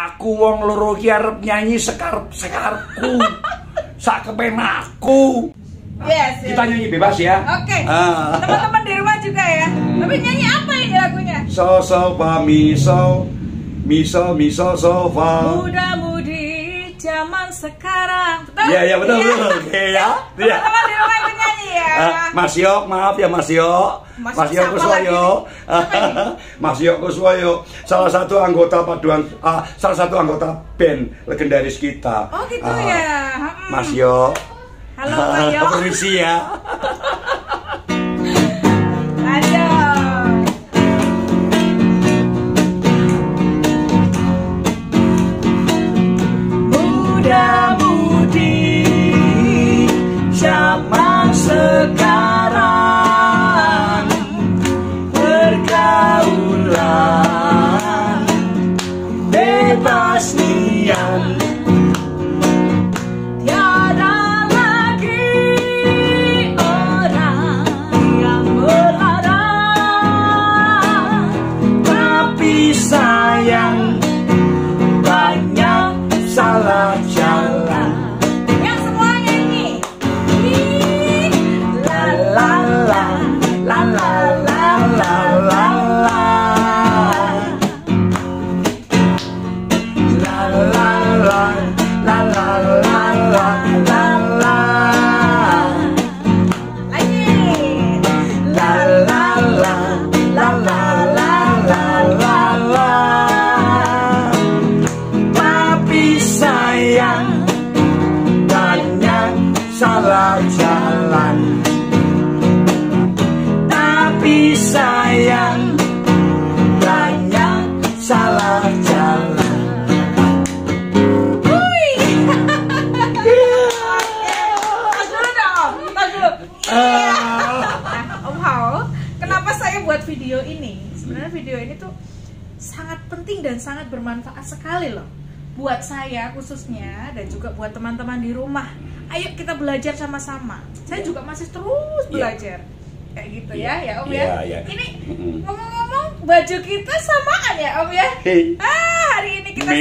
Aku wong loro iki arep nyanyi sekarepku. Sak kepenakku. Yes, kita nyanyi bebas ya. Oke. Teman-teman di rumah juga ya. Tapi nyanyi apa ini lagunya? Miso sofa. Muda-mudi zaman sekarang. Betul? Iya betul. Oke ya. Teman-teman di rumah ikut nyanyi ya. Mas Yok, maaf ya Mas Yok. Mas Yok Kuswoyo. Mas Yok Kuswoyo, salah satu anggota band legendaris kita. Oh gitu ya. Mas Yok. Halo Mas Yok. Permisi ya. Muda-mudi zaman sekarang, pergaulan bebas nian, tiada lagi orang yang melarang. Tapi sayang banyak salah jalan. Yang semua nyanyi. La la la la la la la la la. La la la la la la la la la. Lagi. La la la la la la la la la. Sayang banyak salah jalan. Tapi sayang banyak salah jalan. Wih. Tas dulu dong. Tas dulu. Om Hao, kenapa saya buat video ini? Sebenarnya video ini tuh sangat penting dan sangat bermanfaat sekali loh. Buat saya khususnya dan juga buat teman-teman di rumah. Ayo kita belajar sama-sama. Saya juga masih terus belajar. Kayak gitu ya Om ya. Ini ngomong-ngomong baju kita samaan ya Om ya. Hari ini kita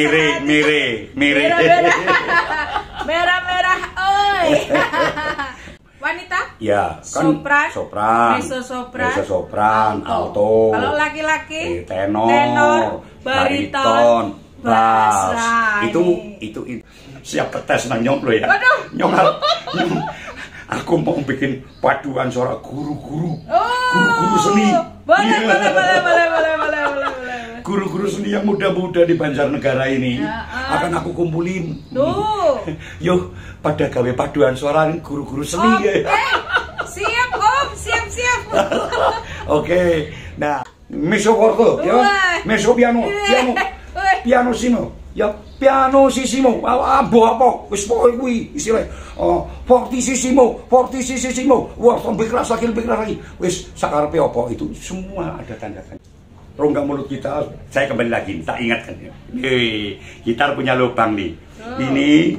merah-merah. Oi. Wanita? Ya, kan sopran, mezzo-sopran, alto. Kalau laki-laki? Tenor, bariton, bass. Itu siap tes nang nyong lo ya. Nyong aku mau bikin paduan suara guru-guru seni. Boleh. Guru-guru seni yang muda-muda di Banjarnegara ini akan aku kumpulin. Yuk, pada gawe paduan suara guru-guru seni ya. Siap Om, siap. Oke. Nah, mezzo forte, ya. Mezzo pianissimo. Ya pianissimo. Apa? Wis pokoke kuwi istilah. Fortissimo. Wah, lebih keras lagi. Wis sakarepe apa itu semua ada tanda-tanda. Rongga mulut kita, saya kembali lagi, tak ingatkan ya. Gitar punya lubang nih. Ini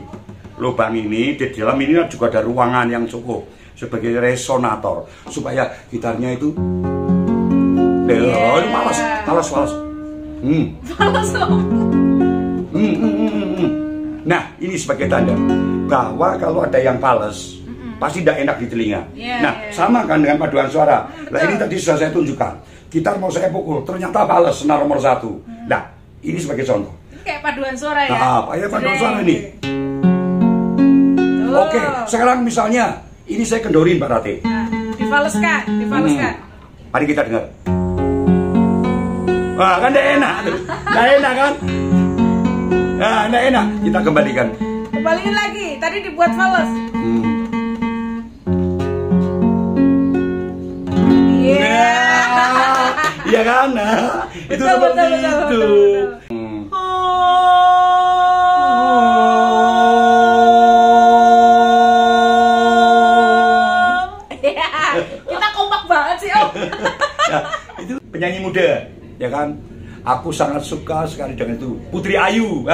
lubang ini di dalam ini juga ada ruangan yang cukup sebagai resonator supaya gitarnya itu malas. Nah, ini sebagai tanda bahwa kalau ada yang pales pasti tidak enak di telinga. Sama kan dengan paduan suara. Nah, ini tadi sudah saya tunjukkan. Gitar mau saya pukul, ternyata pales senar nomor 1. Nah, ini sebagai contoh. Kayak paduan suara ya? Kayak paduan suara ini. Oke, sekarang misalnya ini saya kendorin Mbak Rati. Difaleskan. Mari kita dengar. Wah, kan tidak enak. Tidak enak kan? Nah, tidak enak. Kita kembalikan. Kembaliin lagi. Tadi dibuat fales. Iya kan? Nah, itu seperti itu. Kita kompak banget sih Om. Nah, itu penyanyi muda, ya kan? Aku sangat suka sekali dengan itu Putri Ayu,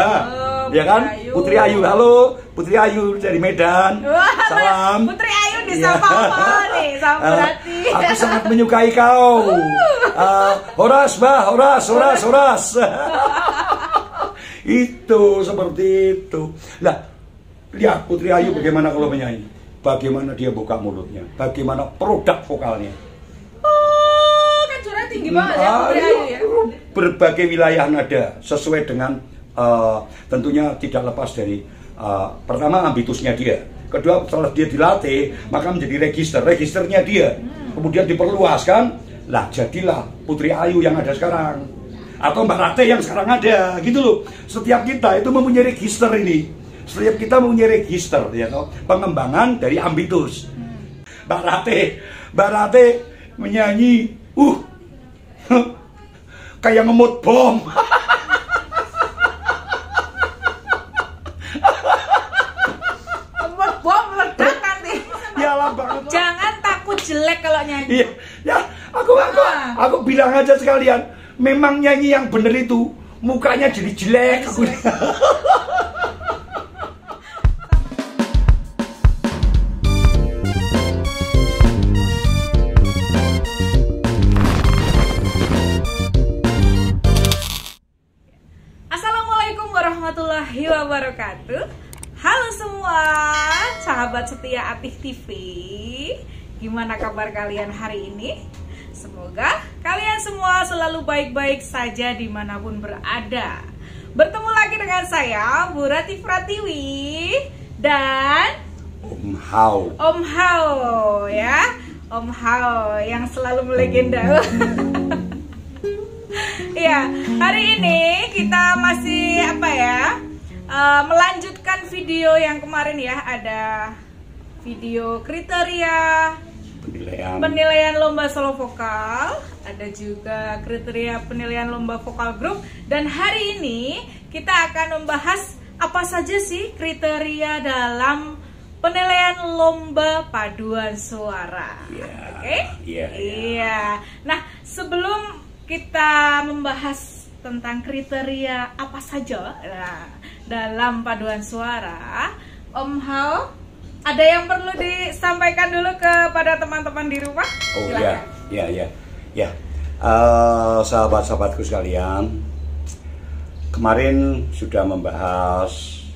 ya kan? Putri Ayu, halo Putri Ayu dari Medan. Salam. Putri Ayu disapa apa nih? Sama berarti. Aku sangat menyukai kau. Horas, Mbah, horas. Itu seperti itu. Lah, lihat Putri Ayu bagaimana kalau menyanyi. Bagaimana dia buka mulutnya, bagaimana produk vokalnya. Oh, kan suaranya tinggi banget ya Putri Ayu ya. Berbagai wilayah nada sesuai dengan tentunya tidak lepas dari pertama ambitusnya dia. Kedua, setelah dia dilatih, maka menjadi registernya dia. Kemudian diperluas kan. Lah jadilah Putri Ayu yang ada sekarang. Atau Mbak Rate yang sekarang ada, gitu loh. Setiap kita itu mempunyai register ini. Setiap kita mempunyai register, ya toh, pengembangan dari ambitus. Mbak Rate menyanyi, kayak ngemut bom. Ngemut bom meledak nanti. Yalah banget. Jangan takut jelek kalau nyanyi. Iya, ya, aku bilang aja sekalian. Memang nyanyi yang bener itu mukanya jadi jelek. Assalamualaikum warahmatullahi wabarakatuh. Halo semua sahabat setia Atik TV. Gimana kabar kalian hari ini? Semoga kalian semua selalu baik-baik saja dimanapun berada. Bertemu lagi dengan saya, Bu Ratih Pratiwi, dan Om Hao ya, Om Hao yang selalu melegenda. Ya, hari ini kita masih melanjutkan video yang kemarin ya. Ada video kriteria penilaian lomba solo vokal, ada juga kriteria penilaian lomba vokal grup, dan hari ini kita akan membahas apa saja sih kriteria dalam penilaian lomba paduan suara. Oke? Iya. Nah, sebelum kita membahas tentang kriteria apa saja dalam paduan suara, Om Hao, ada yang perlu disampaikan dulu kepada teman-teman di rumah? Oh ya. Sahabat-sahabatku sekalian, kemarin sudah membahas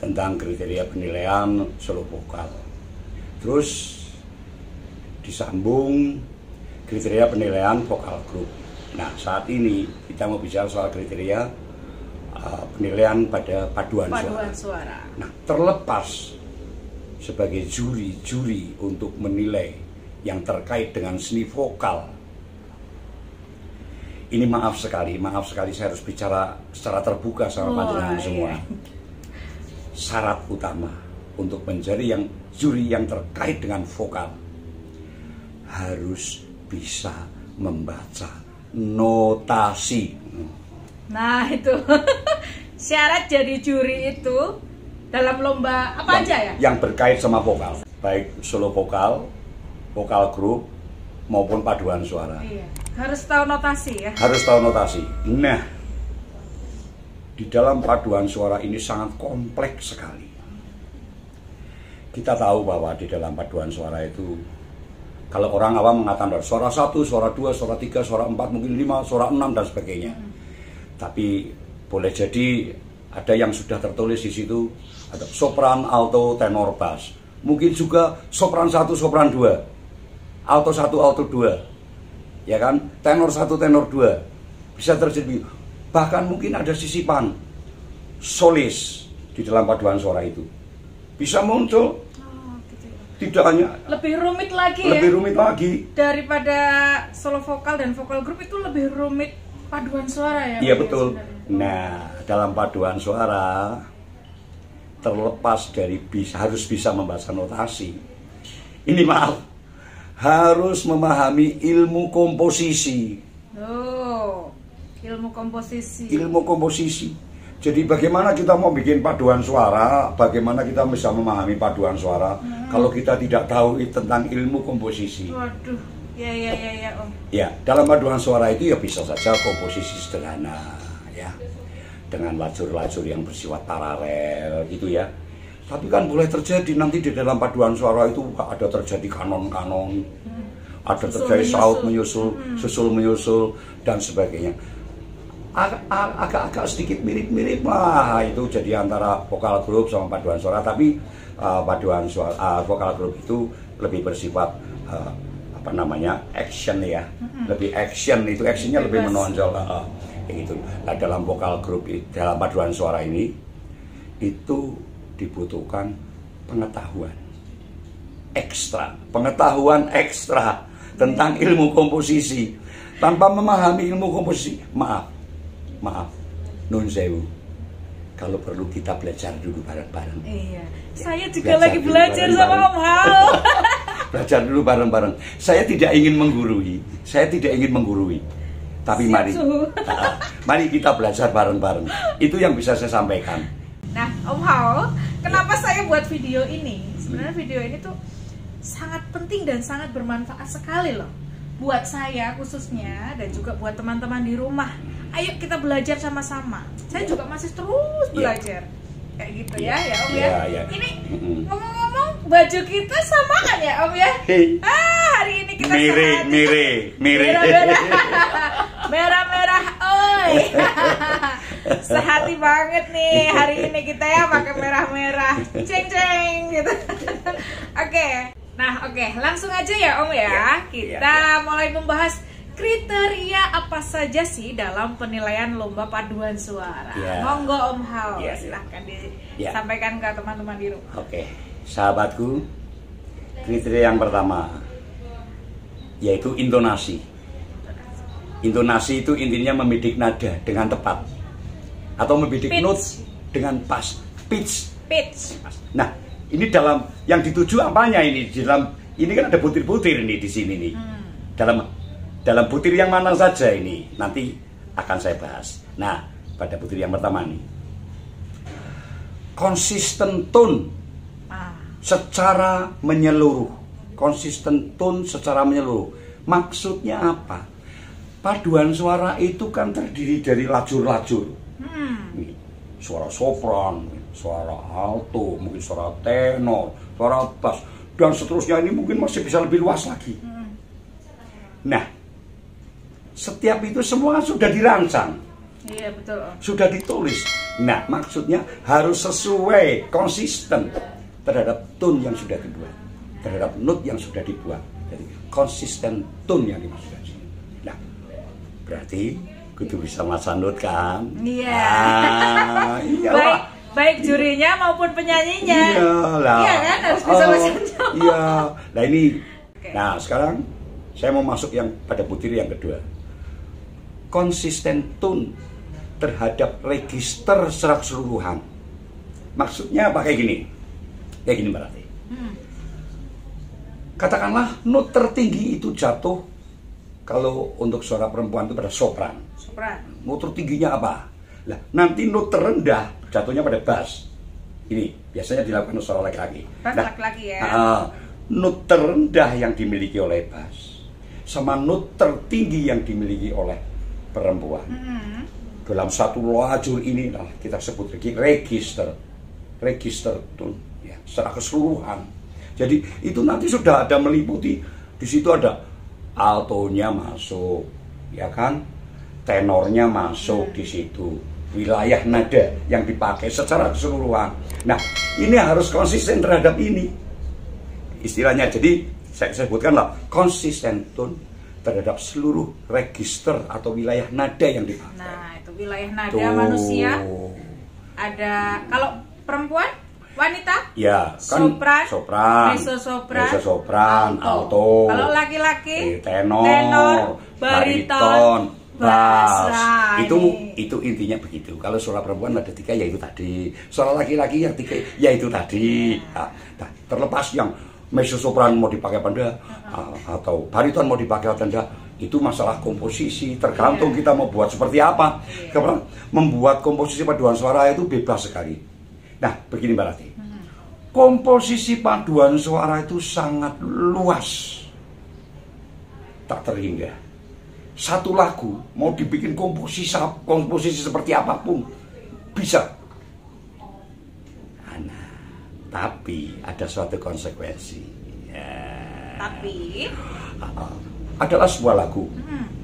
tentang kriteria penilaian solo vokal. Terus disambung kriteria penilaian vokal grup. Nah, saat ini kita mau bicara soal kriteria penilaian pada paduan suara. Nah, terlepas sebagai juri untuk menilai yang terkait dengan seni vokal. Ini maaf sekali saya harus bicara secara terbuka sama panjenengan semua. Syarat utama untuk menjadi juri yang terkait dengan vokal harus bisa membaca notasi. Nah, itu syarat jadi juri itu dalam lomba apa aja ya? Yang berkait sama vokal, baik solo vokal, vokal grup, maupun paduan suara. Iya, harus tahu notasi ya? Harus tahu notasi. Nah, di dalam paduan suara ini sangat kompleks sekali. Kita tahu bahwa di dalam paduan suara itu, kalau orang awam mengatakan suara 1, suara 2, suara 3, suara 4, mungkin 5, suara 6, dan sebagainya. Tapi boleh jadi ada yang sudah tertulis di situ, ada sopran, alto, tenor, bass. Mungkin juga sopran 1, sopran 2, alto 1, alto 2, ya kan, tenor 1, tenor 2. Bisa terjadi. Bahkan mungkin ada sisipan solis di dalam paduan suara itu. Bisa muncul. Tidak hanya lebih rumit lagi daripada solo vokal dan vokal grup, itu lebih rumit paduan suara ya? Iya betul. Nah, dalam paduan suara terlepas dari harus bisa membaca notasi, ini harus memahami ilmu komposisi. Oh, ilmu komposisi. Jadi bagaimana kita mau bikin paduan suara, bagaimana kita bisa memahami paduan suara kalau kita tidak tahu tentang ilmu komposisi. Waduh, ya Om. Ya, dalam paduan suara itu ya bisa saja komposisi sederhana ya, dengan lajur-lajur yang bersifat paralel gitu ya. Tapi kan boleh terjadi nanti di dalam paduan suara itu ada terjadi kanon-kanon, ada terjadi saut menyusul, susul menyusul, dan sebagainya. agak-agak sedikit mirip-mirip lah, itu jadi antara vokal grup sama paduan suara, tapi paduan suara vokal grup itu lebih bersifat apa namanya, action ya, lebih action, itu actionnya lebih menonjol kayak gitu. Nah, dalam vokal grup, dalam paduan suara ini itu dibutuhkan pengetahuan ekstra tentang ilmu komposisi. Tanpa memahami ilmu komposisi, maaf, nun sewu, kalau perlu kita belajar dulu bareng-bareng. Iya, saya juga lagi belajar sama Om Hao. Belajar dulu bareng-bareng. Saya tidak ingin menggurui, tapi mari kita belajar bareng-bareng. Itu yang bisa saya sampaikan. Nah, Om Hao, kenapa saya buat video ini? Sebenarnya video ini tuh sangat penting dan sangat bermanfaat sekali loh, buat saya khususnya dan juga buat teman-teman di rumah. Ayo kita belajar sama-sama. Saya juga masih terus belajar. Kayak gitu ya Om ya. Ini ngomong-ngomong, baju kita samaan ya Om ya. Hari ini kita merah-merah, oi. Sehati banget nih hari ini kita ya, pakai merah-merah, ceng-ceng gitu. Oke. Nah, langsung aja ya Om ya. Kita mulai membahas kriteria apa saja sih dalam penilaian lomba paduan suara. Monggo Om Hao, silahkan disampaikan ke teman-teman di rumah. Oke, sahabatku, kriteria yang pertama yaitu intonasi. Intonasi itu intinya membidik nada dengan tepat atau membidik note dengan pas. Pitch. Nah, ini dalam yang dituju apanya ini? Ini kan ada butir-butir nih di sini nih. Dalam butir yang mana saja ini nanti akan saya bahas. Nah, pada butir yang pertama nih, konsisten tone secara menyeluruh. Maksudnya apa? Paduan suara itu kan terdiri dari lajur-lajur. Suara sopran, suara alto, mungkin suara tenor, suara bass, dan seterusnya. Ini mungkin masih bisa lebih luas lagi. Nah, setiap itu semua sudah dirancang. Iya, betul. Sudah ditulis. Nah, maksudnya harus sesuai, konsisten terhadap tone yang sudah dibuat, terhadap note yang sudah dibuat. Jadi konsisten tone yang dimaksudkan. Nah, berarti kudu bisa maca note kan? Iya. Iyalah. Baik jurinya maupun penyanyinya. Iyalah. Iya kan, harus bisa maca note. Iya. Nah ini. Nah sekarang saya mau masuk yang pada butir yang kedua. Konsisten tone terhadap register secara keseluruhan. Maksudnya apa? Kayak gini berarti. Katakanlah note tertinggi itu jatuh, kalau untuk suara perempuan itu pada sopran. Note tertingginya apa? Nah, nanti note terendah jatuhnya pada bass. Ini biasanya dilakukan untuk suara laki-laki. Laki-laki ya. Note terendah yang dimiliki oleh bass sama note tertinggi yang dimiliki oleh perempuan. Dalam satu lajur ini kita sebut register tone ya, secara keseluruhan. Jadi itu nanti sudah ada meliputi, di situ ada altonya masuk, ya kan, tenornya masuk di situ, wilayah nada yang dipakai secara keseluruhan. Nah, ini harus konsisten terhadap ini. Istilahnya, jadi saya sebutkanlah konsisten tone terhadap seluruh register atau wilayah nada yang dipakai. Nah, itu wilayah nada manusia. Ada kalau perempuan, wanita, ya kan, sopran, mezzo-sopran, alto. Kalau laki-laki, tenor, bariton, bass. Nah, itu intinya begitu. Kalau suara perempuan ada 3, yaitu tadi. Suara laki-laki yang 3, yaitu tadi. Nah, terlepas yang mezzo-sopran mau dipakai apa enggak, atau bariton mau dipakai apa enggak, itu masalah komposisi, tergantung kita mau buat seperti apa. Membuat komposisi paduan suara itu bebas sekali. Nah, begini berarti komposisi paduan suara itu sangat luas, tak terhingga. Satu lagu mau dibikin komposisi seperti apapun bisa. Tapi ada suatu konsekuensi. Tapi adalah sebuah lagu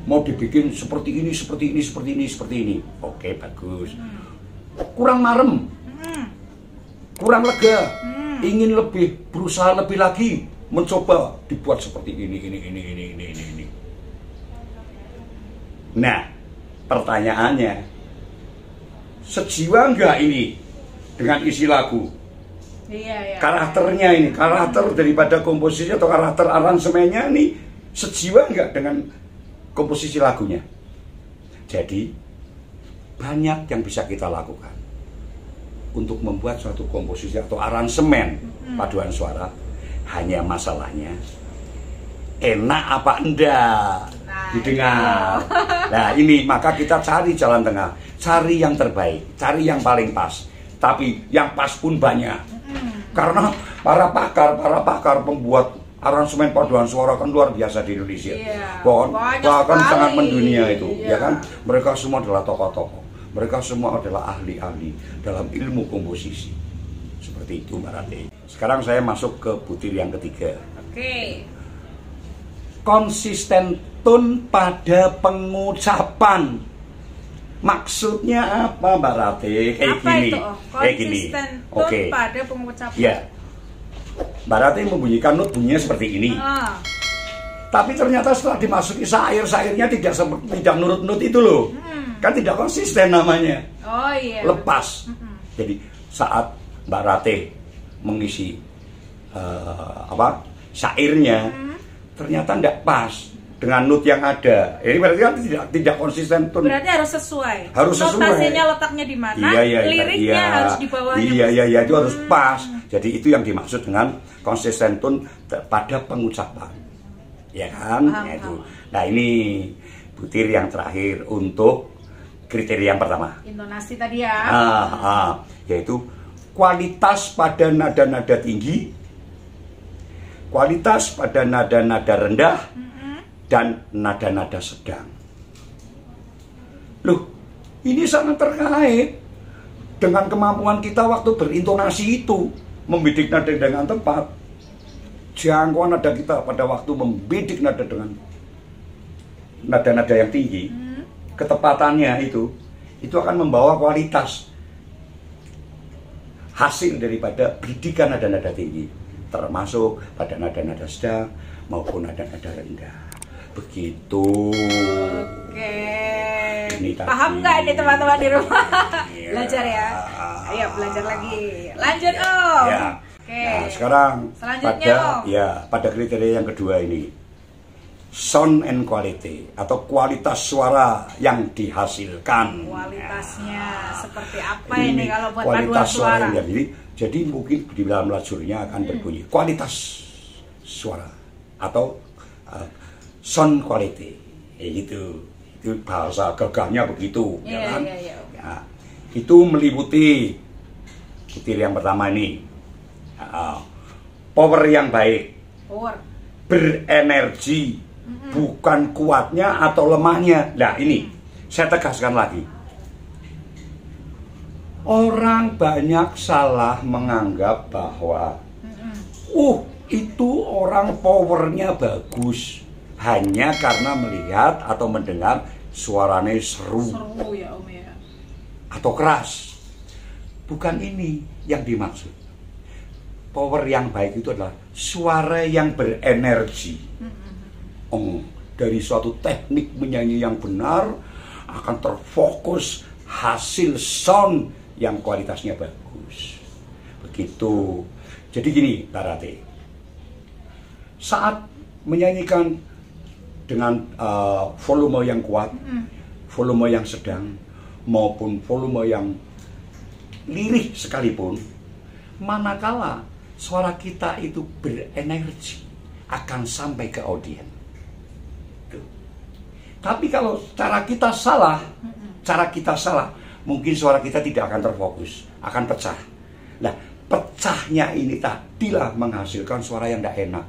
mau dibikin seperti ini, seperti ini, seperti ini, seperti ini. Oke, bagus. Kurang marem, kurang lega, ingin lebih, berusaha lebih lagi, mencoba dibuat seperti ini. Nah, pertanyaannya, sejiwa enggak ini dengan isi lagu? Iya. Karakternya ini, karakter daripada komposisi atau karakter aransemennya ini sejiwa enggak dengan komposisi lagunya? Jadi banyak yang bisa kita lakukan untuk membuat suatu komposisi atau aransemen paduan suara. Hanya masalahnya enak apa enggak didengar. Nah ini maka kita cari jalan tengah, cari yang terbaik, cari yang paling pas. Tapi yang pas pun banyak. Karena para pakar pembuat aransemen paduan suara kan luar biasa di Indonesia. Bahkan sangat mendunia itu, ya kan? Mereka semua adalah tokoh-tokoh. Mereka semua adalah ahli-ahli dalam ilmu komposisi. Seperti itu, Mbak Rati. Sekarang saya masuk ke butir yang ketiga. Oke. Konsisten tone pada pengucapan. Maksudnya apa, Mbak Rati? Kayak apa gini. Itu? Kayak gini. Oke. Pada pengucapan. Ya. Mbak Rati membunyikan not bunyinya seperti ini. Tapi ternyata setelah dimasuki syair-syairnya tidak nurut-nurut itu loh. Kan tidak konsisten namanya. Oh iya. Lepas. Jadi saat Mbak Rati mengisi syairnya, ternyata tidak pas dengan not yang ada. Ini berarti kan tidak konsisten tone. Berarti harus sesuai. Harus sesuai. Notasinya letaknya di mana? Liriknya harus di bawahnya. Iya, itu harus pas. Jadi itu yang dimaksud dengan konsisten tone pada pengucapan. Ya kan? Nah, ini butir yang terakhir untuk kriteria yang pertama. Intonasi tadi ya. Yaitu kualitas pada nada-nada tinggi, kualitas pada nada-nada rendah, dan nada-nada sedang. Loh, ini sangat terkait dengan kemampuan kita waktu berintonasi itu, membidik nada dengan tepat. Jangkauan nada kita pada waktu membidik nada dengan nada-nada yang tinggi, ketepatannya itu akan membawa kualitas hasil daripada bidikan nada-nada tinggi, termasuk pada nada-nada sedang maupun nada-nada rendah. Begitu. Oke. Ini paham nggak ini teman-teman di rumah? Belajar ya. Ayo belajar lagi. Lanjut Om. Ya. Oke. Nah, sekarang selanjutnya pada kriteria yang kedua ini, sound and quality atau kualitas suara yang dihasilkan. Kualitasnya seperti apa ini kalau buat kualitas paduan suara? Yang jadi mungkin di dalam lajurnya akan berbunyi kualitas suara atau sound quality, itu bahasa gagahnya begitu, ya kan? Ya, itu meliputi butir yang pertama ini, power yang baik, berenergi, bukan kuatnya atau lemahnya. Nah ini saya tegaskan lagi, orang banyak salah menganggap bahwa itu orang powernya bagus hanya karena melihat atau mendengar suaranya seru ya Om ya, atau keras. Bukan ini yang dimaksud. Power yang baik itu adalah suara yang berenergi. Dari suatu teknik menyanyi yang benar akan terfokus hasil sound yang kualitasnya bagus. Begitu. Jadi gini, Mbak Rati, saat menyanyikan dengan volume yang kuat, volume yang sedang, maupun volume yang lirih sekalipun, manakala suara kita itu berenergi akan sampai ke audiens. Tapi kalau cara kita salah, mungkin suara kita tidak akan terfokus, akan pecah. Nah, pecahnya ini tadilah menghasilkan suara yang tidak enak.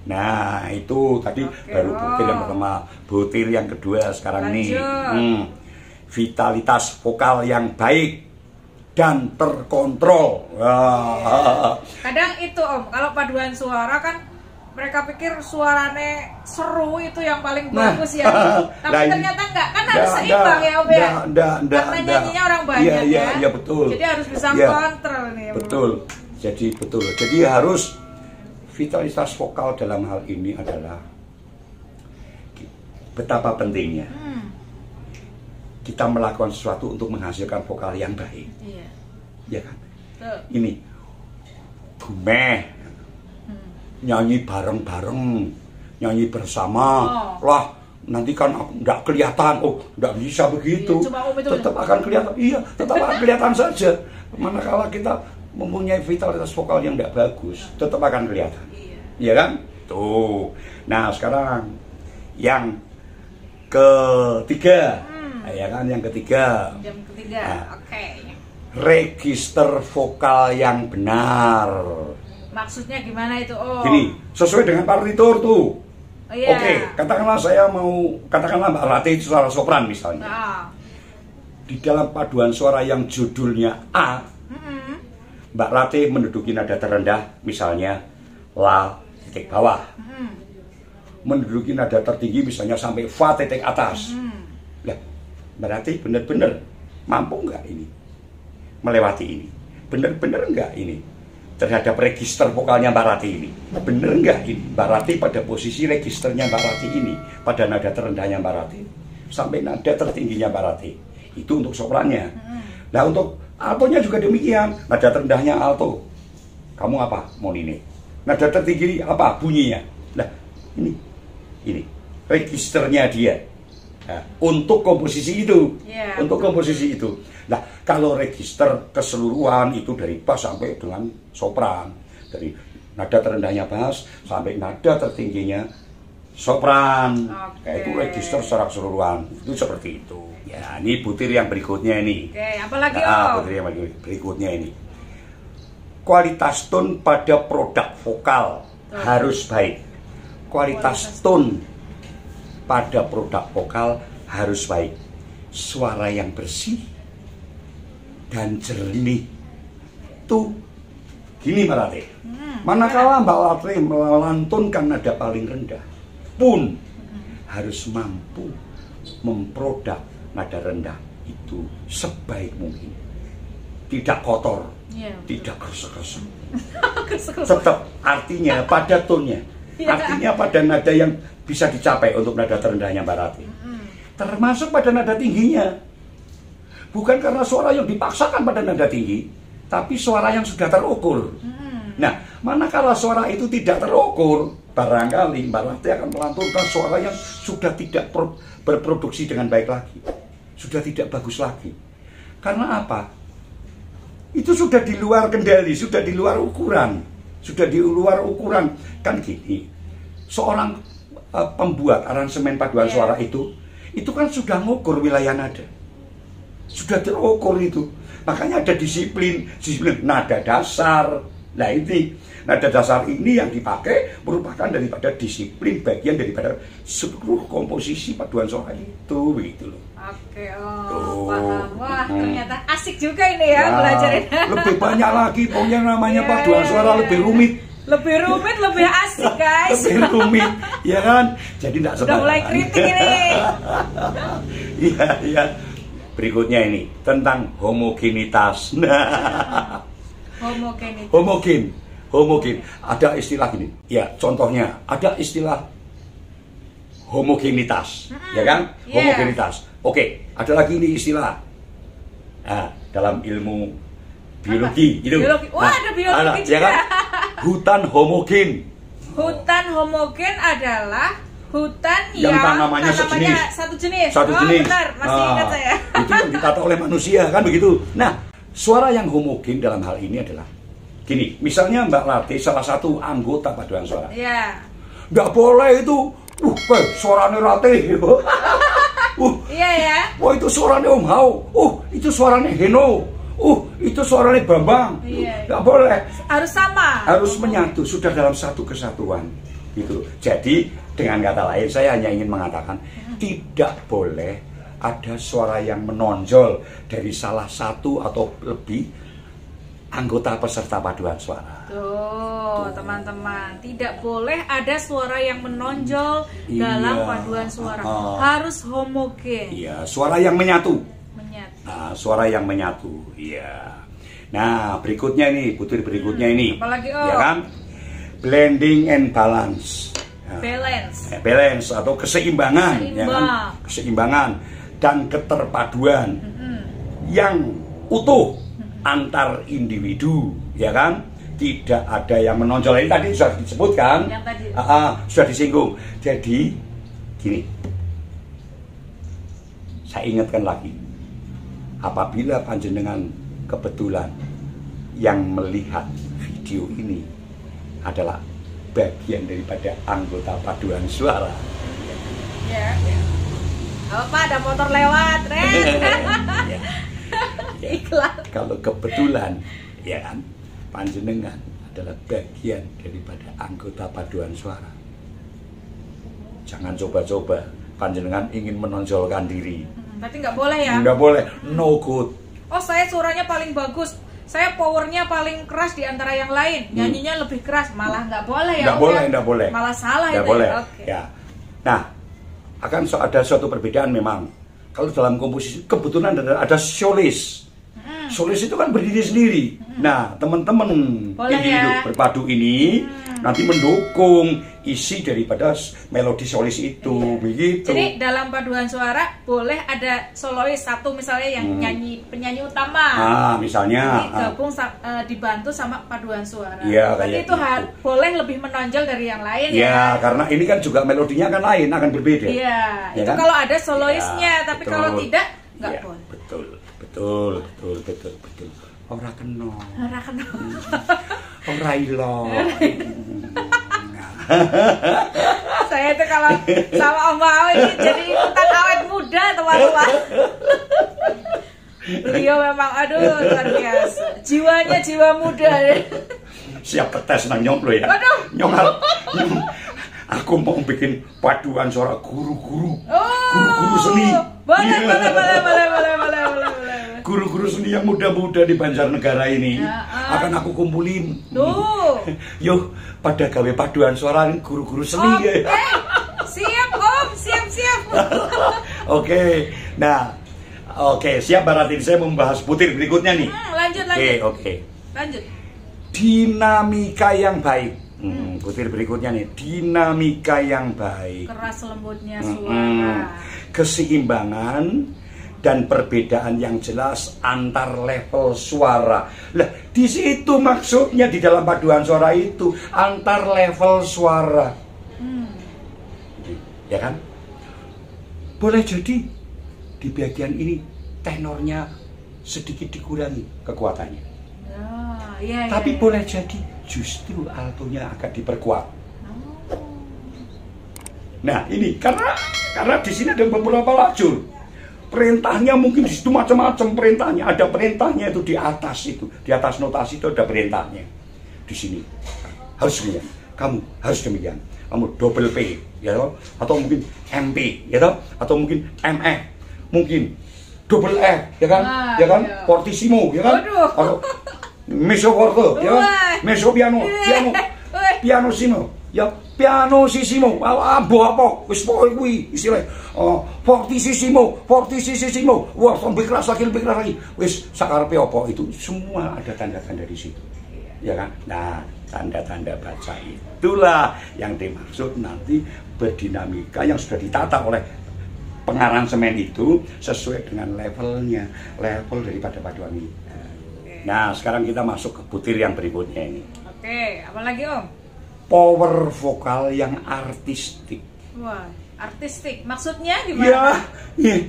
Nah itu tadi baru butir yang pertama. Butir yang kedua sekarang ini, vitalitas vokal yang baik dan terkontrol. Kadang itu Om, kalau paduan suara kan mereka pikir suaranya seru itu yang paling bagus ya. Tapi ternyata enggak, kan harus seimbang ya Om ya. Karena nyanyinya orang banyak ya. Iya betul. Jadi harus bisa kontrol nih. Betul. Jadi harus vitalitas vokal dalam hal ini adalah betapa pentingnya kita melakukan sesuatu untuk menghasilkan vokal yang baik. Iya. Ya kan? Ini Gumeh nyanyi bareng-bareng, nyanyi bersama. Lah, nanti kan nggak kelihatan. Oh, nggak bisa begitu. Iya, tetap akan kelihatan. Iya, tetap akan kelihatan saja. Manakala kita mempunyai vitalitas vokal yang nggak bagus, tetap akan kelihatan. Iya kan? Tuh. Nah, sekarang yang ketiga. Ya kan, yang ketiga. Nah, oke. Register vokal yang benar. Maksudnya gimana itu? Gini, sesuai dengan partitur tuh. Iya. Oke, katakanlah Mbak Ratih suara sopran misalnya. Di dalam paduan suara yang judulnya A, Mbak Ratih menduduki nada terendah, misalnya La titik bawah. Menduduki nada tertinggi misalnya sampai Fa titik atas. Lah, Mbak Ratih benar-benar mampu nggak ini melewati ini? Benar-benar nggak ini terhadap register vokalnya Mbak Ratih ini? Benar nggak ini Mbak Ratih pada posisi registernya Mbak Ratih ini, pada nada terendahnya Mbak Ratih sampai nada tertingginya Mbak Ratih? Itu untuk soprannya. Nah, untuk altonya juga demikian. Nada terendahnya alto, kamu apa? Monine. Nada tertinggi apa? Bunyinya. Nah, ini registernya dia. Nah, untuk komposisi itu, untuk komposisi itu. Nah, kalau register keseluruhan itu dari bass sampai dengan sopran, dari nada terendahnya bass sampai nada tertingginya sopran, kayak itu register secara keseluruhan, itu seperti itu. Ya, ini butir yang berikutnya ini. Oke, apalagi butir yang berikutnya ini. Kualitas tone pada produk vokal harus baik. Kualitas tone pada produk vokal harus baik. Suara yang bersih dan jernih. Tuh gini Mbak Ratih. Manakala Mbak Ratih melantunkan nada paling rendah pun harus mampu memproduk nada rendah itu sebaik mungkin. Tidak kotor, tidak kresek-kresek. Tetap artinya pada tonnya. Artinya pada nada yang bisa dicapai untuk nada terendahnya Mbak Ratih. Termasuk pada nada tingginya. Bukan karena suara yang dipaksakan pada nada tinggi, tapi suara yang sudah terukur. Nah, manakala suara itu tidak terukur, barangkali Mbak Ratih akan melantunkan suara yang sudah tidak berproduksi dengan baik lagi. Sudah tidak bagus lagi. Karena apa? Itu sudah di luar kendali, sudah di luar ukuran. Sudah di luar ukuran. Kan gini, seorang pembuat aransemen paduan suara itu kan sudah ngukur wilayah nada, sudah terukur itu. Makanya ada disiplin nada dasar. Nah, ini nada dasar ini yang dipakai merupakan daripada disiplin bagian daripada seluruh komposisi paduan suara itu, begitu loh. Oke, paham. Wah, ternyata asik juga ini ya belajarin. Lebih banyak lagi, pokoknya namanya paduan suara lebih rumit. Lebih rumit, lebih asik guys. Lebih rumit, ya kan? Jadi tidak sembarangan. Udah mulai kritik ini. Iya. Berikutnya ini tentang homogenitas. Nah, homogen. Ada istilah ini. Ya, contohnya ada istilah homogenitas, ya kan? Homogenitas. Oke, ada lagi ini istilah. Nah, dalam ilmu biologi gitu. Wah, ada biologi juga. Ya kan? Hutan homogen. Hutan homogen adalah hutan yang tanamannya satu jenis. Benar, masih ingat saya. Itu yang ditata oleh manusia, kan begitu. Nah, suara yang homogen dalam hal ini adalah gini, misalnya Mbak Ratih salah satu anggota paduan suara. Iya. Nggak boleh itu, suaranya Ratih. Iya ya. Wah, itu suaranya Om Hao. Itu suaranya Heno. Itu suaranya Bambang. Iya. Nggak boleh. Harus sama. Harus menyatu, sudah dalam satu kesatuan. Gitu. Jadi dengan kata lain saya hanya ingin mengatakan tidak boleh ada suara yang menonjol dari salah satu atau lebih anggota peserta paduan suara. Tuh, teman-teman, tidak boleh ada suara yang menonjol dalam paduan suara. Harus homogen. Iya, suara yang menyatu. Menyatu. Nah, suara yang menyatu. Iya. Nah, berikutnya ini, butir berikutnya ini. Apalagi ya kan? Blending and balance. Nah, balance atau keseimbangan, ya kan? Keseimbangan dan keterpaduan yang utuh antar individu, ya kan? Tidak ada yang menonjol. Ini tadi sudah disebutkan, sudah disinggung. Jadi gini, saya ingatkan lagi, apabila panjenengan kebetulan yang melihat video ini adalah bagian daripada anggota paduan suara. Ya. Apa ada motor lewat, Ren? Ya. Iklan. Kalau kebetulan, ya kan, panjenengan adalah bagian daripada anggota paduan suara. Jangan coba-coba panjenengan ingin menonjolkan diri. Berarti nggak boleh ya? Nggak boleh, no good. Oh, saya suaranya paling bagus, saya powernya paling keras di antara yang lain, nyanyinya lebih keras, malah nggak boleh ya? Nggak boleh. Malah salah nggak itu boleh. ya? Okay. Ya. Nah, akan ada suatu perbedaan memang. Kalau dalam komposisi kebetulan ada solis. Solis itu kan berdiri sendiri. Nah, teman-teman individu berpadu ini nanti mendukung isi daripada melodi solis itu, begitu. Jadi dalam paduan suara boleh ada solois satu misalnya yang penyanyi utama. Ah, misalnya. Jadi gabung dibantu sama paduan suara. Iya, berarti itu boleh lebih menonjol dari yang lain ya. Ya, karena ini kan juga melodinya kan lain, akan berbeda. Iya, ya itu kan? kalau ada soloisnya, tapi betul. kalau tidak nggak ya, boleh. Betul. Ora kena. Ora ilo. Saya itu kalau sama Om Awe ini jadi ikutan awet muda, teman-teman. Beliau memang aduh luar biasa. Jiwanya jiwa muda. Siap tes nang nyong lo ya. Aduh. Nyong. Aku mau bikin paduan suara guru-guru. Guru-guru seni. Boleh. Guru-guru seni yang muda-muda di Banjarnegara ini akan aku kumpulin. Tuh. Yuk, pada gawe paduan suara guru-guru seni ya. Siap Om, siap. Oke. Nah, siap Baratin, saya membahas butir berikutnya nih. Lanjut. Oke. Lanjut. Dinamika yang baik. Butir berikutnya nih, dinamika yang baik. Keras lembutnya suara. Keseimbangan dan perbedaan yang jelas antar level suara. Lah, di situ maksudnya di dalam paduan suara itu antar level suara. Ya kan? Boleh jadi di bagian ini tenornya sedikit dikurangi kekuatannya. Tapi boleh jadi justru altonya akan diperkuat. Nah, ini karena di sini ada beberapa lajur. Perintahnya mungkin di situ macam-macam perintahnya. Ada perintahnya itu di atas itu, di atas notasi itu ada perintahnya. Di sini harus demikian. Kamu harus demikian. Kamu double P, ya toh? Atau mungkin MP, ya toh? Atau mungkin MF, mungkin double F, ya kan? Ya kan? Fortissimo, ya kan? Atau meso forte, ya kan? Meso pianissimo, ya pianosissimo, apa? Wis pokoke kuwi istilah. Fortissimo. Wah, lebih keras lagi. Wis sakarepe apa itu semua ada tanda-tanda di situ. Ya kan? Nah, tanda-tanda baca itulah yang dimaksud nanti berdinamika yang sudah ditata oleh pengaransemen itu sesuai dengan levelnya, level daripada paduan ini. Nah, sekarang kita masuk ke butir yang berikutnya ini. Oke, apa lagi Om? Power vokal yang artistik. Wah, artistik. Maksudnya gimana? Ya,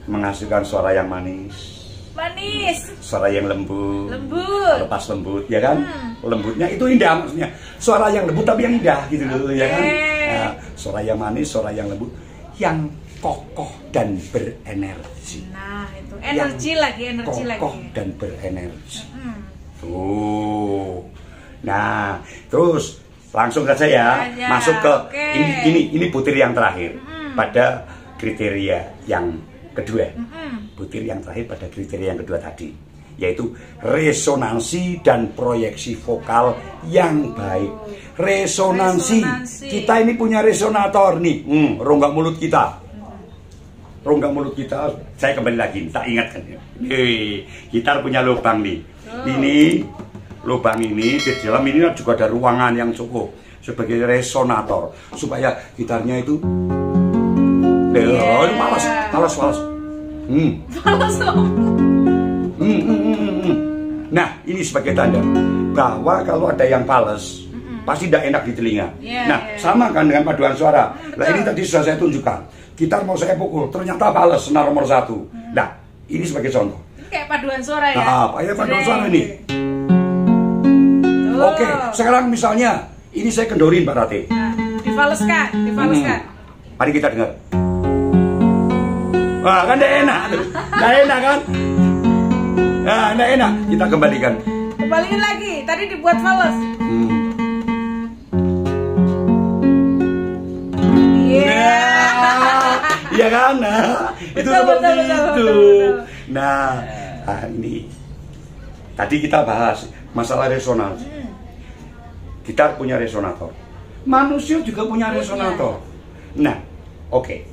menghasilkan suara yang manis. Suara yang lembut. Lepas lembut, ya kan? Lembutnya itu indah maksudnya. Suara yang lembut tapi yang indah gitu loh, ya kan? Nah, suara yang manis, suara yang lembut, yang kokoh dan berenergi. Nah, itu energi lagi. Kokoh dan berenergi. Tuh. Nah, terus langsung saja ya, masuk ke ini butir yang terakhir pada kriteria yang kedua. Butir yang terakhir pada kriteria yang kedua tadi. yaitu resonansi dan proyeksi vokal yang baik. Resonansi. Kita ini punya resonator nih, rongga mulut kita. Rongga mulut kita, saya kembali lagi, tak ingatkan. Gitar punya lubang nih. Ini lubang ini di dalam ini juga ada ruangan yang cukup sebagai resonator supaya gitarnya itu malas. Nah, ini sebagai tanda bahwa kalau ada yang fals, pasti tidak enak di telinga. Sama kan dengan paduan suara. Nah, ini tadi sudah saya tunjukkan. Gitar mau saya pukul, ternyata fals senar nomor 1. Nah, ini sebagai contoh. Ini kayak paduan suara ya. Nah, kayak paduan suara ini. Oke, sekarang misalnya ini saya kendorin Mbak Rati. Difaleskan. Mari kita dengar. Wah, kan tidak enak. Tidak enak kan? Nah, tidak enak. Kita kembalikan. Kembalikan lagi. Tadi dibuat fals. Iya kan? Nah, itu seperti itu. Nah, ini tadi kita bahas masalah resonansi. Gitar punya resonator. Manusia juga punya resonator. Nah, oke.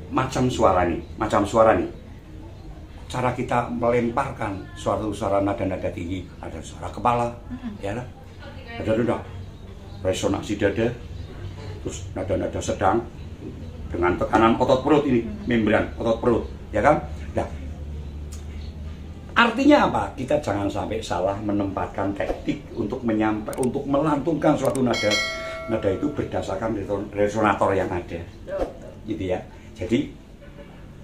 Macam suara nih. Cara kita melemparkan suatu suara nada-nada tinggi, ada suara kepala, ya kan? Ada resonansi dada, terus nada-nada sedang dengan tekanan otot perut ini, membran otot perut, ya kan? Nah, artinya apa? Kita jangan sampai salah menempatkan teknik untuk melantunkan suatu nada. Nada itu berdasarkan resonator yang ada, gitu ya. Jadi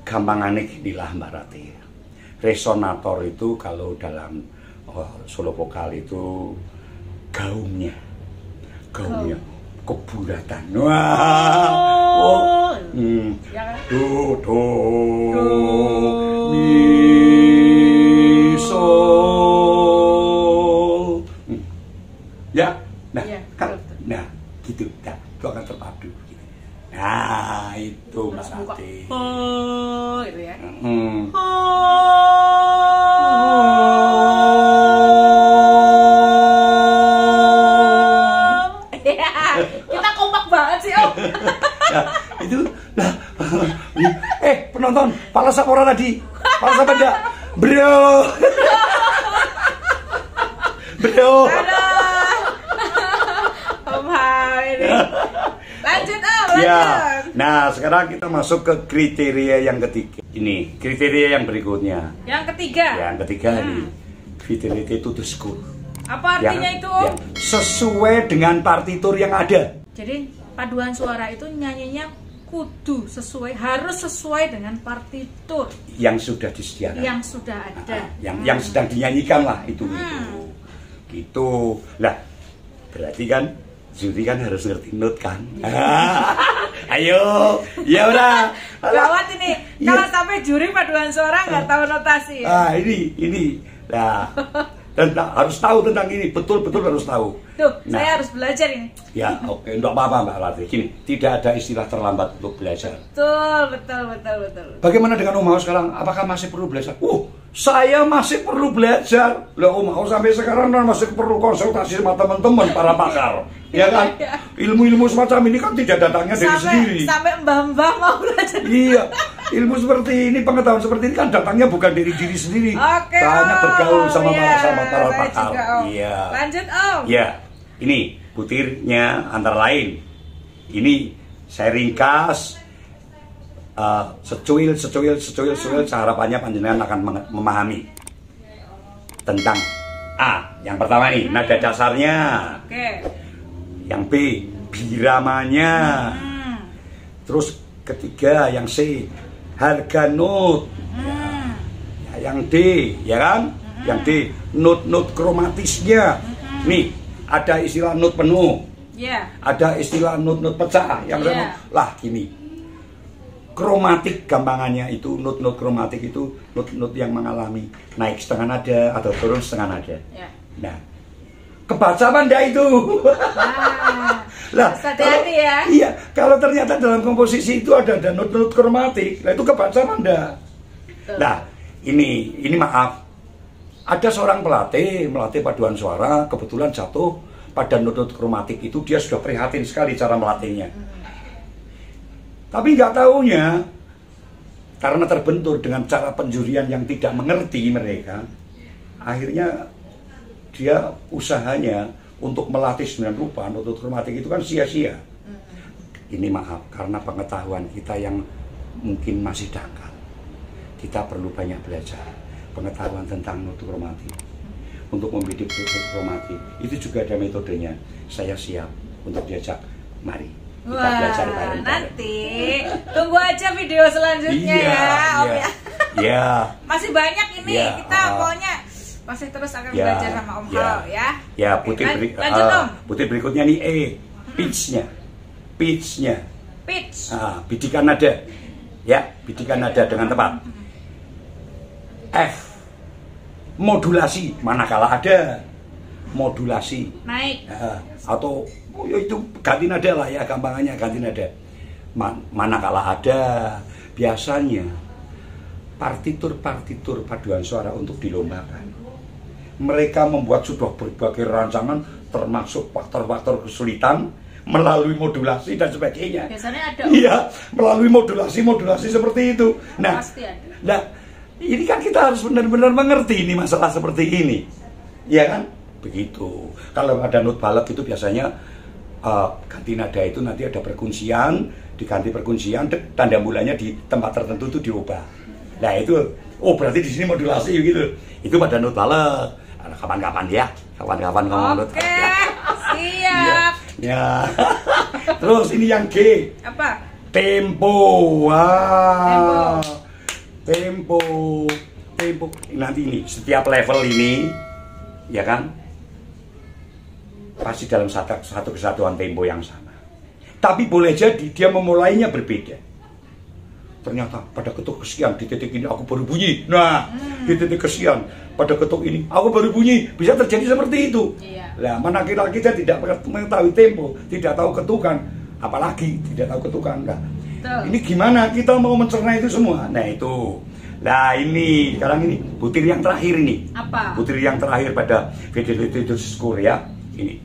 gampangannya ginilah Mbak Rati. Resonator itu kalau dalam solo vokal itu gaungnya kebulatan. Wah, do mi sol. Ya, nah gitu, itu akan terpadu. Nah, itu Mbak Rati. Gitu ya. Kita kompak banget sih, Om. Nah, itu penonton, palas apa orang tadi? Palas apa enggak? Bro. Om Hai. Lanjut. Ya. Nah, sekarang kita masuk ke kriteria yang ketiga. Ini kriteria yang berikutnya. Yang ketiga nih. Fidelity to the score. Apa artinya itu, Om? Yang sesuai dengan partitur yang ada. Jadi paduan suara itu nyanyinya kudu harus sesuai dengan partitur yang sudah disediakan. Yang sudah ada. Yang sedang dinyanyikan lah itu. Gitu. Lah, berarti kan juri kan harus ngerti not kan? Ayo, ya udah. Gawat ini. Kalau sampai juri paduan suara nggak tahu notasi. Ini. Nah, dan harus tahu tentang ini, betul-betul harus tahu. Tuh, saya harus belajar ini. Ya, oke, enggak apa-apa Mbak Rati. Gini, tidak ada istilah terlambat untuk belajar. Betul. Bagaimana dengan Om Hao sekarang? Apakah masih perlu belajar? Saya masih perlu belajar. Lah Om Hao sampai sekarang masih perlu konsultasi sama teman-teman para pakar. Ya kan? Ilmu-ilmu semacam ini kan tidak datangnya dari sendiri. Sampai mbah-mbah mau belajar. Iya. Ilmu seperti ini, pengetahuan seperti ini kan datangnya bukan dari diri sendiri. Banyak bergaul sama para pakar. Iya. Lanjut, Om. Ya. Ini butirnya antara lain. Ini saya ringkas secuil. Harapannya panjenengan akan memahami tentang yang pertama nih nada dasarnya. Yang B biramanya. Terus ketiga yang C harga not. Yang D ya kan? Yang D not kromatisnya. Nih ada istilah not penuh, ada istilah not pecah, lah gini. Kromatik gampangannya itu not kromatik itu not yang mengalami naik setengah nada atau turun setengah nada. Nah, kebaca apa enggak itu? Lah, hati-hati ya. Iya, kalau ternyata dalam komposisi itu ada not kromatik, lah itu kebaca apa enggak? Nah, ini maaf. ada seorang melatih paduan suara, kebetulan jatuh pada nut kromatik itu. Dia sudah prihatin sekali cara melatihnya. Tapi nggak taunya, karena terbentur dengan cara penjurian yang tidak mengerti mereka, akhirnya dia usahanya untuk melatih 9 rupa nut kromatik itu kan sia-sia. Ini maaf, karena pengetahuan kita yang mungkin masih dangkal. Kita perlu banyak belajar pengetahuan tentang nut kromatik. Untuk membidik nut kromatik itu juga ada metodenya. Saya siap untuk diajak, mari kita belajar bareng-bareng. Nanti tunggu aja video selanjutnya ya Om ya. Iya. Masih banyak ini, kita pokoknya masih terus akan belajar sama Om Hao ya. Ya, putih lanjut Om. Putih berikutnya nih pitch-nya. Bidikan nada. Ya, bidikan nada dengan tepat. F, modulasi, manakala ada modulasi naik atau itu ganti nada lah ya, gampangannya ganti nada. Manakala ada, biasanya partitur paduan suara untuk dilombakan, mereka membuat sudah berbagai rancangan termasuk faktor-faktor kesulitan melalui modulasi dan sebagainya. Biasanya ada. Iya, melalui modulasi seperti itu. Nah, pasti ada. Nah, ini kan kita harus benar-benar mengerti ini masalah seperti ini, ya kan? Begitu. Kalau ada not balap itu biasanya ganti nada itu nanti ada perkuncian, diganti perkuncian, tanda mulanya di tempat tertentu itu diubah. Nah itu, berarti di sini modulasi gitu. Itu pada not balap. Kapan-kapan ya, kapan-kapan ngomong not. Oke, siap. Ya. Terus ini yang G. Apa? Tempo. Tempo. Nanti ini setiap level ini, ya kan, pasti dalam satu kesatuan tempo yang sama. Tapi boleh jadi dia memulainya berbeda. Ternyata pada ketuk kesekian di titik ini aku baru bunyi. Nah, di titik kesekian pada ketuk ini aku baru bunyi. Bisa terjadi seperti itu. Nah, mana kita tidak mengetahui tempo, tidak tahu ketukan, apalagi tidak tahu ketukan. Nah, ini gimana kita mau mencerna itu semua? Nah itu. Nah ini sekarang ini butir yang terakhir ini. Apa? Butir yang terakhir pada fidelity score ya. Ini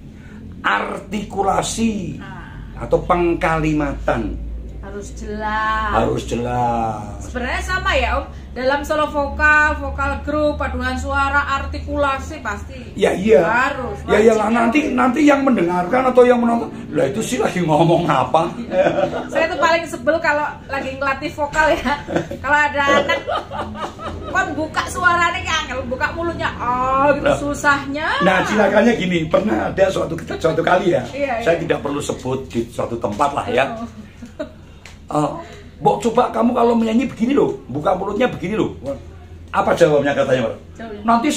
artikulasi atau pengkalimatan harus jelas. Harus jelas. Sebenarnya sama ya Om. Dalam solo vokal grup, paduan suara, artikulasi pasti. Ya iya. Harus. Ya iyalah nanti yang mendengarkan atau yang menonton, lah itu sih lagi ngomong apa? Saya tuh paling sebel kalau lagi ngelatih vokal ya. Kalau ada anak kon buka suaranya kayak buka mulutnya, gitu susahnya. Nah, silakannya gini, pernah ada suatu kali ya. Iya. Saya tidak perlu sebut di suatu tempat lah ya. Mbok coba kamu kalau menyanyi begini loh, buka mulutnya begini loh. Apa jawabnya katanya, Pak? Nanti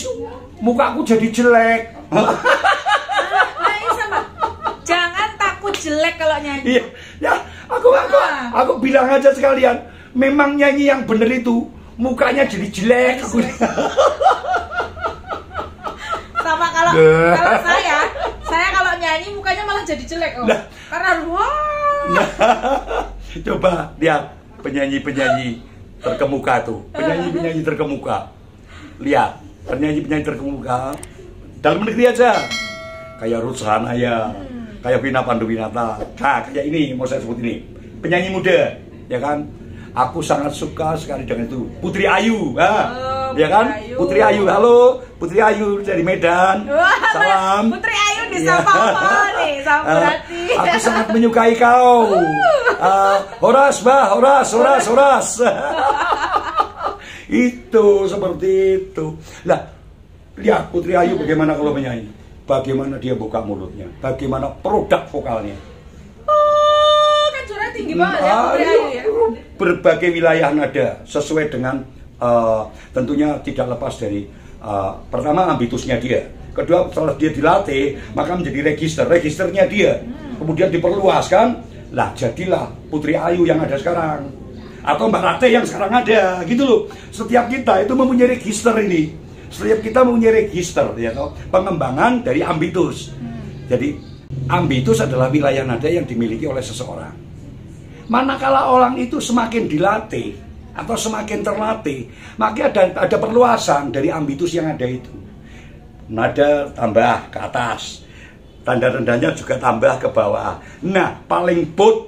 mukaku jadi jelek. Nah, sama. Jangan takut jelek kalau nyanyi. Iya, ya, aku bilang aja sekalian, memang nyanyi yang bener itu mukanya jadi jelek. Sama kalau saya kalau nyanyi mukanya malah jadi jelek, Om. Nah, karena coba lihat penyanyi terkemuka tuh, penyanyi terkemuka. Lihat penyanyi terkemuka dalam negeri aja, kayak Ruth Sahanaya, kayak Vina Panduwinata. Nah, kayak ini mau saya sebut ini penyanyi muda, ya kan? Aku sangat suka sekali dengan itu Putri Ayu, ya kan? Putri Ayu, halo Putri Ayu dari Medan. Salam. Putri Ayu disapa apa nih? Sama berarti. Aku sangat menyukai kau. Horas, Mbah, horas. Itu seperti itu. Lah, lihat Putri Ayu bagaimana kalau menyanyi. Bagaimana dia buka mulutnya. Bagaimana produk vokalnya. Kan suaranya tinggi banget ya Putri Ayu ya. Berbagai wilayah nada sesuai dengan tentunya tidak lepas dari pertama ambitusnya dia. Kedua, setelah dia dilatih maka menjadi registernya dia. Kemudian diperluas kan. Lah jadilah Putri Ayu yang ada sekarang, atau Mbak Rate yang sekarang ada, gitu loh. Setiap kita itu mempunyai register ini. Setiap kita mempunyai register, ya toh, pengembangan dari ambitus. Jadi ambitus adalah wilayah nada yang dimiliki oleh seseorang. Manakala orang itu semakin dilatih, atau semakin terlatih, maka ada perluasan dari ambitus yang ada itu. Nada tambah ke atas, tanda rendahnya juga tambah ke bawah. Nah, paling pol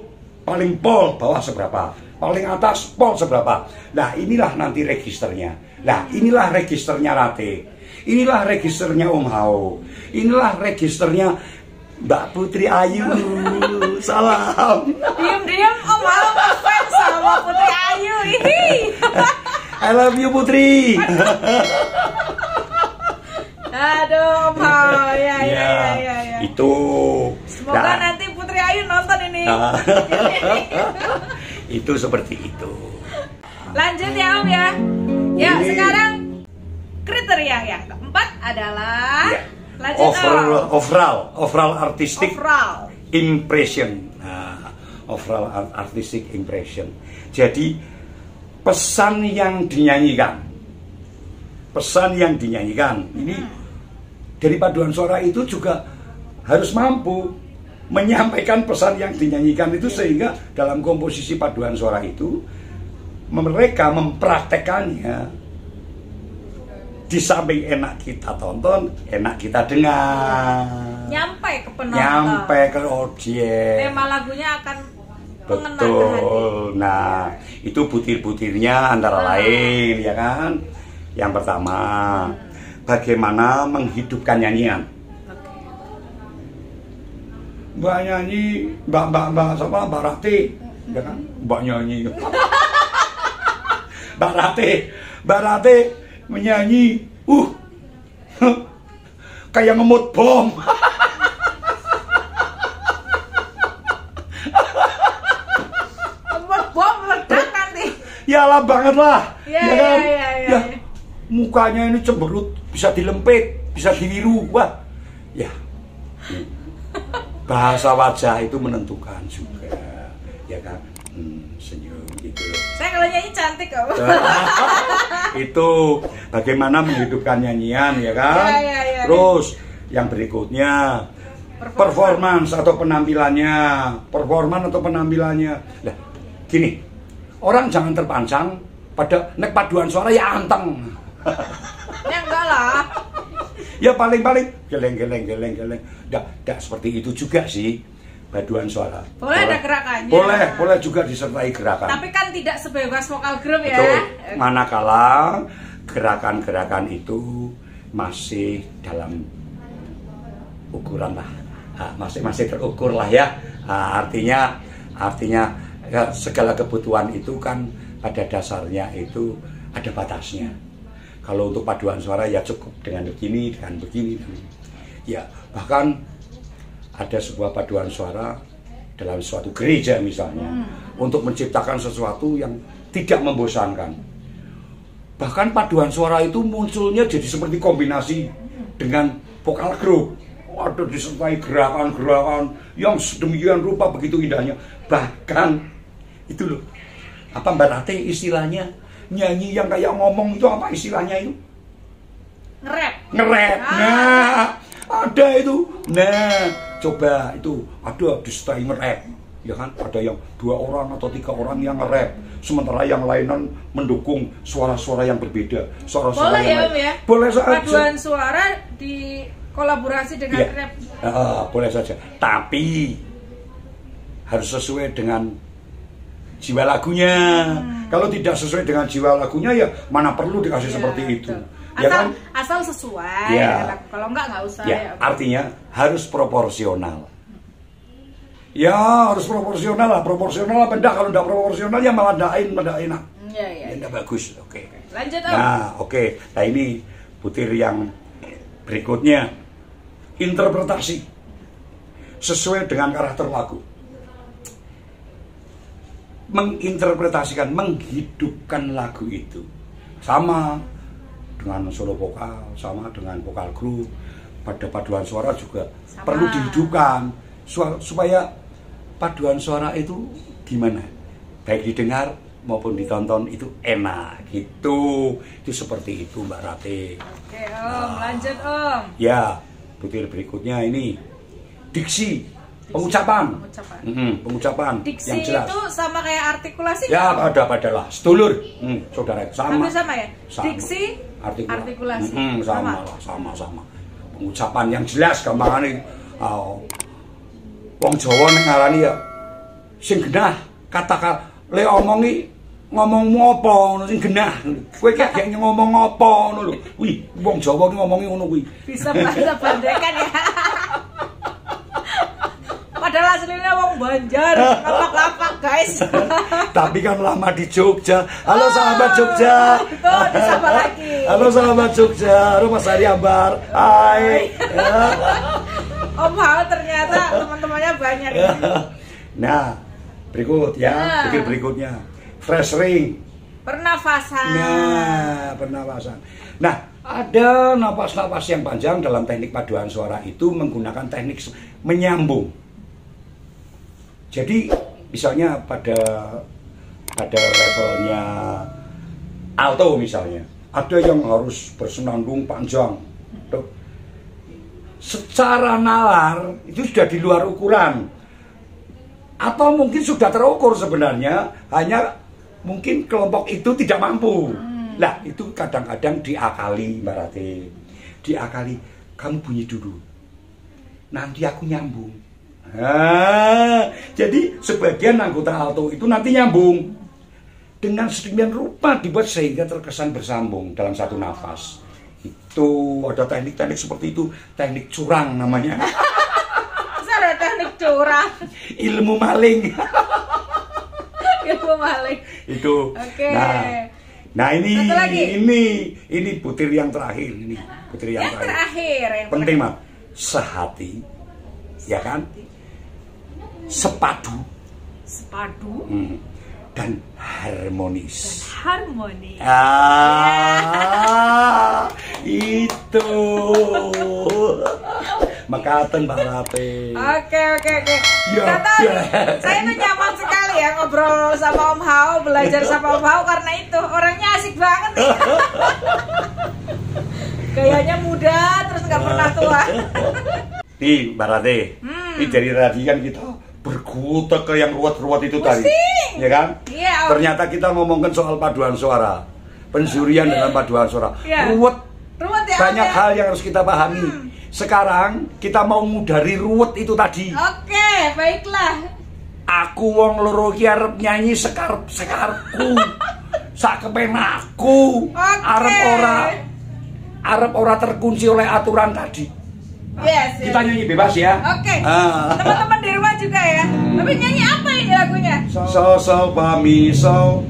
bawah seberapa, paling atas pol seberapa. Nah, inilah nanti registernya. Nah, inilah registernya Rate, inilah registernya Om Hao, inilah registernya Mbak Putri Ayu. Salam. Diam-diam Om Hao ngefans sama Putri Ayu ini. I love you Putri. Aduh Om Hao, ya. Itu. Semoga nanti Putri Ayu nonton ini. Itu seperti itu. Lanjut ya Om ya. Ya, Ini, sekarang kriteria yang keempat adalah lanjut overall artistic overall impression. Nah, overall artistic impression. Jadi pesan yang dinyanyikan. Pesan yang dinyanyikan ini dari paduan suara itu juga harus mampu menyampaikan pesan yang dinyanyikan itu, sehingga dalam komposisi paduan suara itu mereka mempraktekannya. Di samping enak kita tonton, enak kita dengar, nyampe ke penonton, nyampe ke audiens. tema lagunya akan mengena ke hati. Betul. Nah, itu butir-butirnya antara lain, ya kan? Yang pertama, bagaimana menghidupkan nyanyian. Mbak nyanyi, mbak sama Mbak Rati, ya kan? Mbak nyanyi. Mbak Rati menyanyi, kayak ngemut bom. Ngemut bom meledak nanti. Yalah banget lah, ya kan? Ya. Mukanya ini cemberut, bisa dilempit, bisa diwiru, wah, ya. Bahasa wajah itu menentukan juga, ya kan? Senyum gitu. Saya kalau nyanyi cantik kok. Itu bagaimana menghidupkan nyanyian, ya kan? Ya. Terus yang berikutnya performance atau penampilannya, Lah, gini, orang jangan terpancang pada nek paduan suara ya anteng. Ya enggak lah. Ya paling-paling geleng. Nggak seperti itu juga sih paduan suara. Boleh ada gerakannya. Boleh juga disertai gerakan. Tapi kan tidak sebebas vokal group ya. Betul. Manakala gerakan-gerakan itu masih dalam ukuran lah, masih terukur lah ya. Artinya ya, segala kebutuhan itu kan pada dasarnya itu ada batasnya. Kalau untuk paduan suara ya cukup dengan begini. Ya, bahkan ada sebuah paduan suara dalam suatu gereja misalnya, untuk menciptakan sesuatu yang tidak membosankan. Bahkan paduan suara itu munculnya jadi seperti kombinasi dengan vokal group. Ada disertai gerakan-gerakan yang sedemikian rupa begitu indahnya. Bahkan itu loh, apa Mbak Rate istilahnya nyanyi yang kayak ngomong itu apa istilahnya itu? Nge-rap. Nah, ada itu. Nah, coba itu ada disertai nge-rap, ya kan? Ada yang 2 orang atau 3 orang yang nge-rap, sementara yang lainan mendukung suara-suara yang berbeda. Suara-suara Boleh yang ya Om ya? Boleh saja. Paduan suara di kolaborasi dengan Ya. rap. Boleh saja. Tapi harus sesuai dengan jiwa lagunya. Kalau tidak sesuai dengan jiwa lagunya ya mana perlu dikasih seperti itu. Ya kan? Asal sesuai. Ya. Kalau enggak usah Ya, artinya harus proporsional. Ya, harus proporsional lah. Proporsional apa enggak? Kalau enggak proporsional ya malah enggak enak. Iya. Ya, enggak bagus. Oke. Lanjut Om. Nah, oke. Nah, ini butir yang berikutnya. Interpretasi sesuai dengan karakter lagu. Menginterpretasikan, menghidupkan lagu itu sama dengan solo vokal, sama dengan vokal grup. Pada paduan suara juga sama. Perlu dihidupkan supaya paduan suara itu gimana, baik didengar maupun ditonton itu enak gitu. Itu seperti itu Mbak Rate. Oke Om, lanjut Om. Ya, butir berikutnya ini diksi pengucapan. Pengucapan. Pengucapan Diksi yang jelas. itu sama kayak artikulasi? Ya, adalah sedulur. Saudara, sama. Hampir sama ya? Sama. Diksi, artikulasi. Sama. Pengucapan yang jelas gampangane. Wong Jawa ning ngarani ya sing genah kata-kata le omongi ngomong apa ngono sing genah. Kowe gak ngomong apa ngono lho. Wih, wong Jawa ki ngomongi ngono kuwi. Bisa bahasa bandekan ya. Padahal aslinya wong Banjar, lapak-lapak guys. Tapi kan lama di Jogja. Halo sahabat Jogja. Tuh, disapa lagi. Halo sahabat Jogja. Halo Mas Ari Ambar. Hai. Om Hao ternyata teman-temannya banyak. Nah, berikut ya, berikutnya. Fresh ring. Pernafasan. Nah, pernafasan. Nah, ada napas-napas yang panjang dalam teknik paduan suara itu menggunakan teknik menyambung. Jadi, misalnya pada levelnya alto misalnya, ada yang harus bersenandung panjang. Secara nalar itu sudah di luar ukuran. Atau mungkin sudah terukur sebenarnya, hanya mungkin kelompok itu tidak mampu. Lah, itu kadang-kadang diakali, Mbak Rati. Diakali, kamu bunyi dulu. Nanti aku nyambung. Jadi sebagian anggota alto itu nanti nyambung. Dengan sedemikian rupa dibuat sehingga terkesan bersambung dalam satu nafas. Itu ada teknik-teknik seperti itu, teknik curang namanya. Ada teknik curang. Ilmu maling. Ilmu maling. Itu. Oke. Nah ini satu lagi. ini butir yang terakhir ini. Butir yang terakhir. Yang penting mah sehati. Ya kan? Sepadu. Dan harmonis. Itu. Makaten Mbak Rate. Oke. Saya tuh nyaman sekali ya ngobrol sama Om Hao, belajar sama Om Hao karena itu orangnya asik banget nih. Gayanya muda terus nggak pernah tua. Nih Mbak Rate, ini dari tadi kan kita berkutat ke yang ruwet-ruwet itu tadi, ya kan? Iya. Ternyata kita ngomongin soal paduan suara, penjurian dalam paduan suara, ruwet ya, banyak hal yang harus kita pahami. Sekarang kita mau ngudari ruwet itu tadi. Oke, baiklah. Aku wong loro ki arep nyanyi sekarku, sak kepenaku, arep ora terkunci oleh aturan tadi. Yes. Kita nyanyi bebas ya. Oke. Teman-teman di rumah juga ya. Tapi nyanyi apa ini lagunya? So fa miso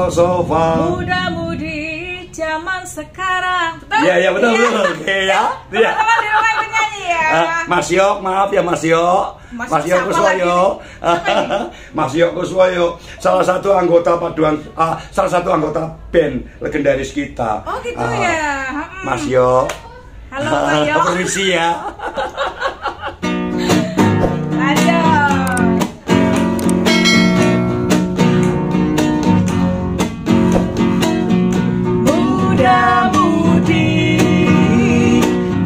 so fa. Muda-mudi zaman sekarang. Betul? Iya betul. Oke ya. Teman-teman di rumah ikut nyanyi ya. Mas Yok, maaf ya Mas Yok. Mas Yok Kuswoyo. Mas Yok Kuswoyo, salah satu anggota band legendaris kita. Oh gitu ya. Mas Yok. Halo Pak Yok. Permisi ya. Muda-mudi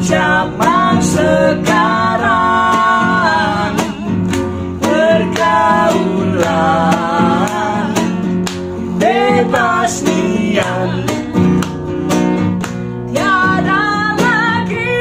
zaman sekarang, pergaulan bebas niat. Tiada lagi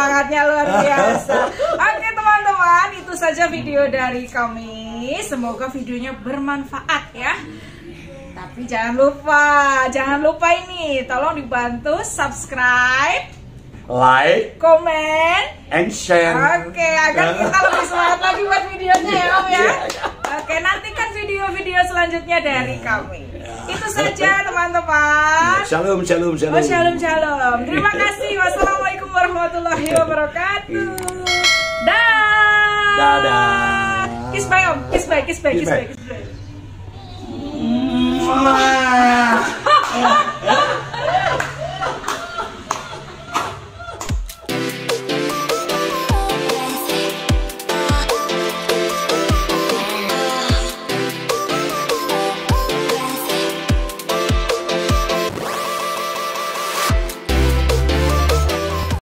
semangatnya luar biasa. Oke teman-teman, itu saja video dari kami. Semoga videonya bermanfaat ya. Tapi jangan lupa ini, tolong dibantu subscribe, like, komen, and share. Oke, agar kita lebih semangat lagi buat videonya ya Om ya. Oke, nantikan video-video selanjutnya dari kami. Itu saja teman-teman. Shalom. Oh, shalom. Terima kasih. Wassalamualaikum warahmatullahi wabarakatuh. Dadah. Kiss bye Om. Kiss bye. Mwah.